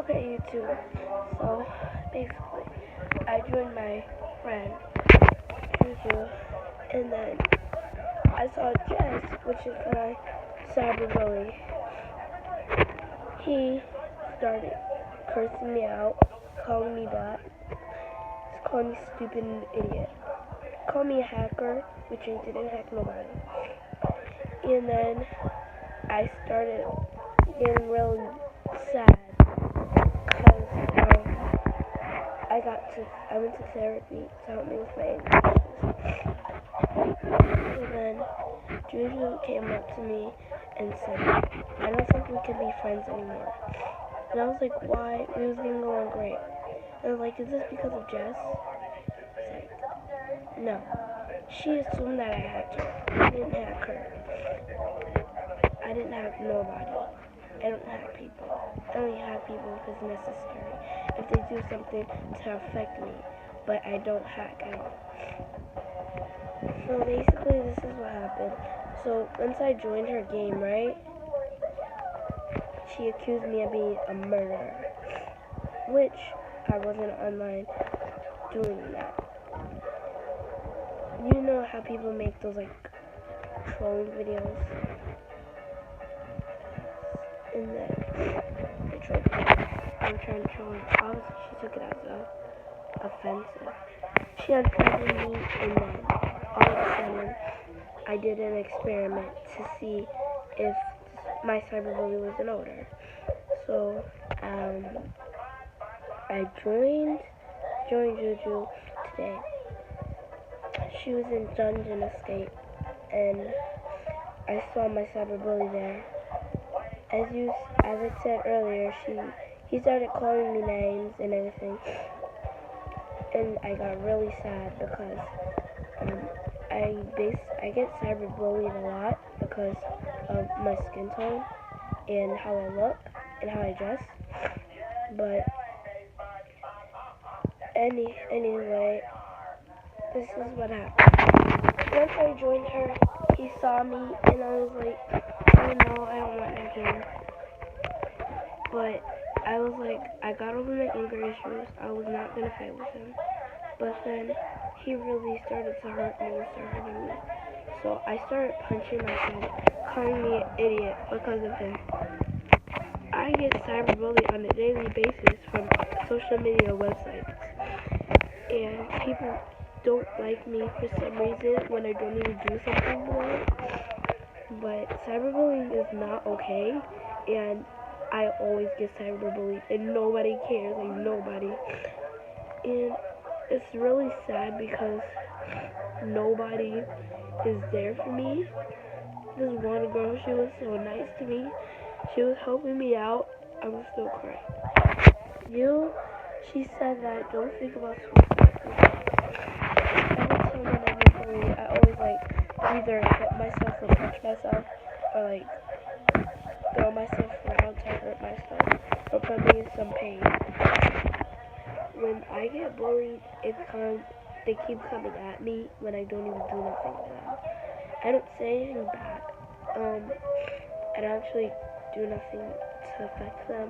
Okay, YouTube. So, basically, I joined my friend, Juju, and then I saw Jess, which is my cyberbully. He started cursing me out, calling me black, calling me stupid and idiot, called me a hacker, which I didn't hack nobody. And then I started getting really sad because I went to therapy to help me with my anger issues. And then Juju came up to me and said, I don't think we can be friends anymore. And I was like, why? We was getting along great. And I was like, is this because of Jess? He's like, no. She assumed that I hacked her. I didn't hack her. I didn't hack nobody. I don't hack people. I only hack people if it's necessary. If they do something to affect me. But I don't hack anyone. So basically this is what happened. So once I joined her game, right? She accused me of being a murderer. Which I wasn't online doing that. You know how people make those like trolling videos? And then they troll people. I'm trying to troll her. Obviously she took it as offensive. She unfriended me and then all of a sudden I did an experiment to see if my cyberbully was an odor. So I joined Juju today. She was in Dungeon Escape and I saw my cyberbully there. As I said earlier, he started calling me names and everything, and I got really sad because I get cyberbullied a lot because of my skin tone and how I look and how I dress. But anyway, this is what happened. Once I joined her, he saw me and I was like, oh no, I don't want that game. But I was like, I got over my anger issues. I was not going to fight with him. But then he really started to hurt me and started hurting me. So I started punching myself, calling me an idiot because of him. I get cyberbullied on a daily basis from social media websites. And people don't like me for some reason when I don't even do something wrong. But cyberbullying is not okay. And I always get cyberbullied and nobody cares, like nobody. And it's really sad because nobody is there for me. This one girl, she was so nice to me. She was helping me out. I was still crying. She said that don't think about suicide. Every time when I get bullied, I always like either hit myself or punch myself or like throw myself around to hurt myself or put me in some pain. When I get bullied, they keep coming at me when I don't even do nothing to them. I don't say anything back. I don't actually do nothing to affect them,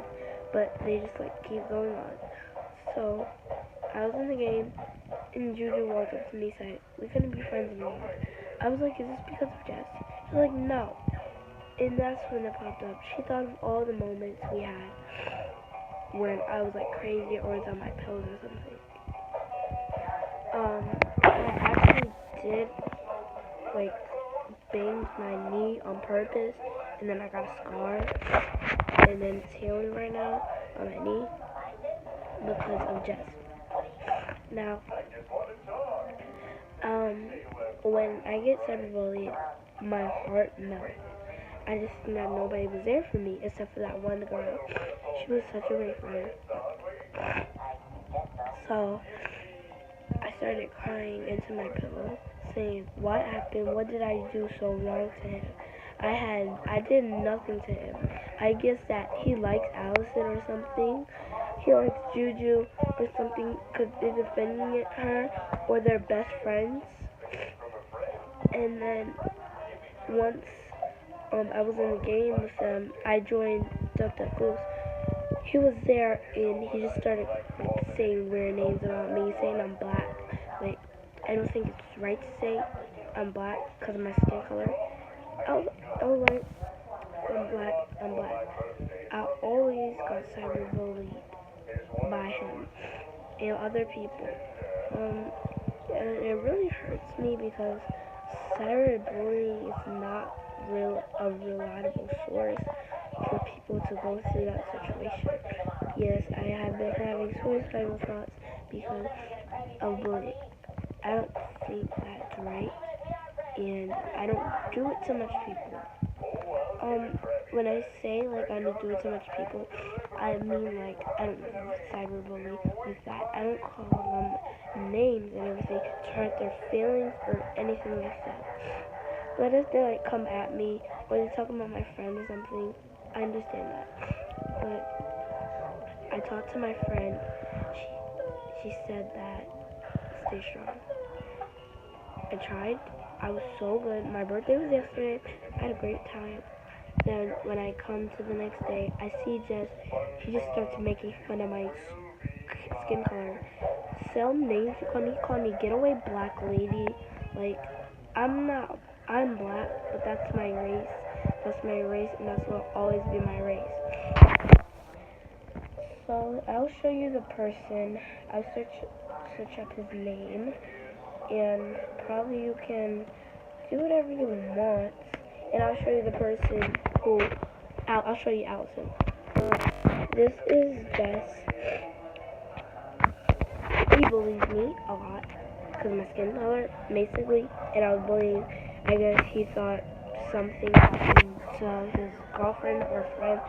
but they just like keep going on. So I was in the game, and Juju walked up to me and said, "We couldn't be friends anymore." I was like, "Is this because of Jess?" She's like, "No." And that's when it popped up. She thought of all the moments we had when I was like crazy or was on my pills or something. I actually did like banged my knee on purpose, and then I got a scar, and then it's healing right now on my knee because of Jess. Now, when I get cyberbullied, my heart melts. I just think that nobody was there for me except for that one girl. She was such a great friend. So I started crying into my pillow, saying, "What happened? What did I do so wrong to him? I did nothing to him. I guess that he likes Allison or something. He likes Juju or something because they're defending her or they're best friends." And then once I was in the game with them, I joined Duck Duck Goose. he was there and he just started like, saying weird names about me, saying I'm black. Like, I don't think it's right to say I'm black because of my skin color. I was like, I'm black. I always got cyberbullied by him and other people. And it really hurts me because cyberbullying is not a reliable source for people to go through that situation. Yes, I have been having suicidal thoughts because of bullying. I don't think that's right, and I don't do it to much people. When I say like I don't do it to much people, I mean like I don't cyberbully like that. I don't call them names and everything to hurt their feelings or anything like that. But if they like come at me or they talk about my friend or something, I understand that. But I talked to my friend. She said that stay strong. I tried. I was so good. My birthday was yesterday. I had a great time. Then when I come to the next day, I see Jess. He just starts making fun of my skin color. Some names he called me getaway black lady. Like, I'm black, but that's my race. That's my race, and that's what will always be my race. So I'll show you the person. I'll search up his name, and probably you can do whatever you want. And I'll show you the person who. I'll show you Allison. This is Jess. He bullies me a lot because of my skin color, basically, and I was bullying. I guess he thought something happened to his girlfriend or friend,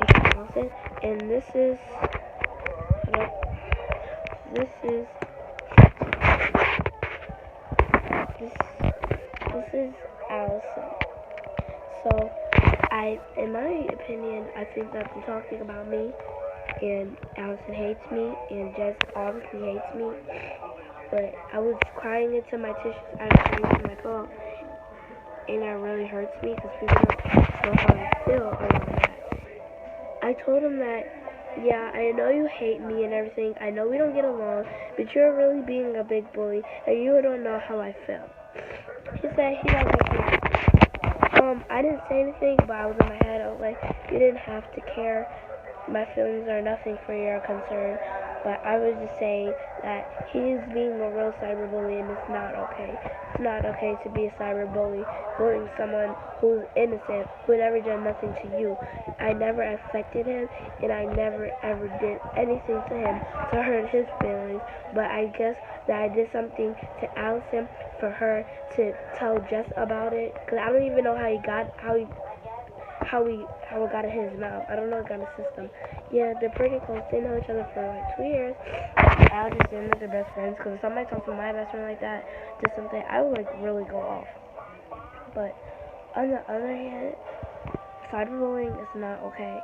like Allison. And this is Allison. So, in my opinion, I think that they're talking about me, and Allison hates me, and Jess obviously hates me. But I was crying into my tissues, I was crying into my pillow, and it really hurts me because people don't know how I feel around that. I told him that, yeah, I know you hate me and everything. I know we don't get along, but you're really being a big bully, and you don't know how I feel. He said he doesn't care. I didn't say anything, but I was in my head. I was like, you didn't have to care. My feelings are nothing for your concern. But I was just saying that he is being a real cyberbully, and it's not okay. It's not okay to be a cyberbully, bullying someone who's innocent, who never done nothing to you. I never affected him, and I never ever did anything to him to hurt his feelings. But I guess that I did something to Allison for her to tell Jess about it, because I don't even know how it got in his mouth. I don't know it got in his system. Yeah, they're pretty close. They know each other for like 2 years. I'll just assume that they're best friends, because if somebody talks to my best friend like that, just something, I would like really go off. But on the other hand, cyberbullying is not okay.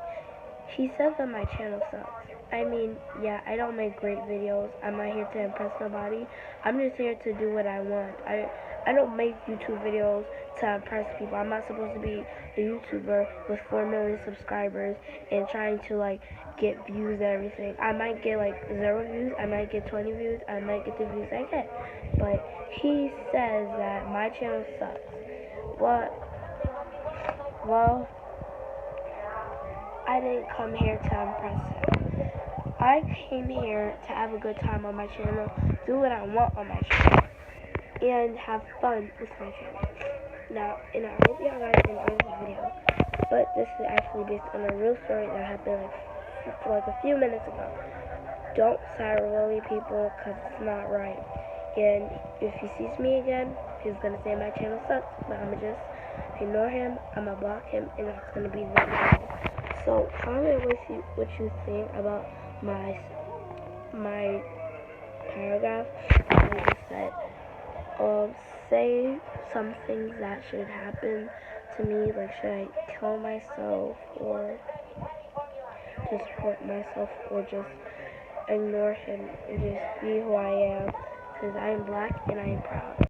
He says that my channel sucks. I mean, yeah, I don't make great videos. I'm not here to impress nobody. I'm just here to do what I want. I don't make YouTube videos to impress people. I'm not supposed to be a YouTuber with 4 million subscribers and trying to like get views and everything. I might get like 0 views. I might get 20 views. I might get the views I get. But he says that my channel sucks. Well, I didn't come here to impress him. I came here to have a good time on my channel, do what I want on my channel, and have fun with my channel. Now, and I hope y'all guys enjoyed this video, but this is actually based on a real story that happened like a few minutes ago. Don't cyberbully people, because it's not right. And if he sees me again, he's going to say my channel sucks, but I'm going to just ignore him, I'm going to block him, and that's going to be the end. So comment what you think about my paragraph. Like I said, say some things that should happen to me, like should I kill myself or just hurt myself or just ignore him and just be who I am, because I am black and I am proud.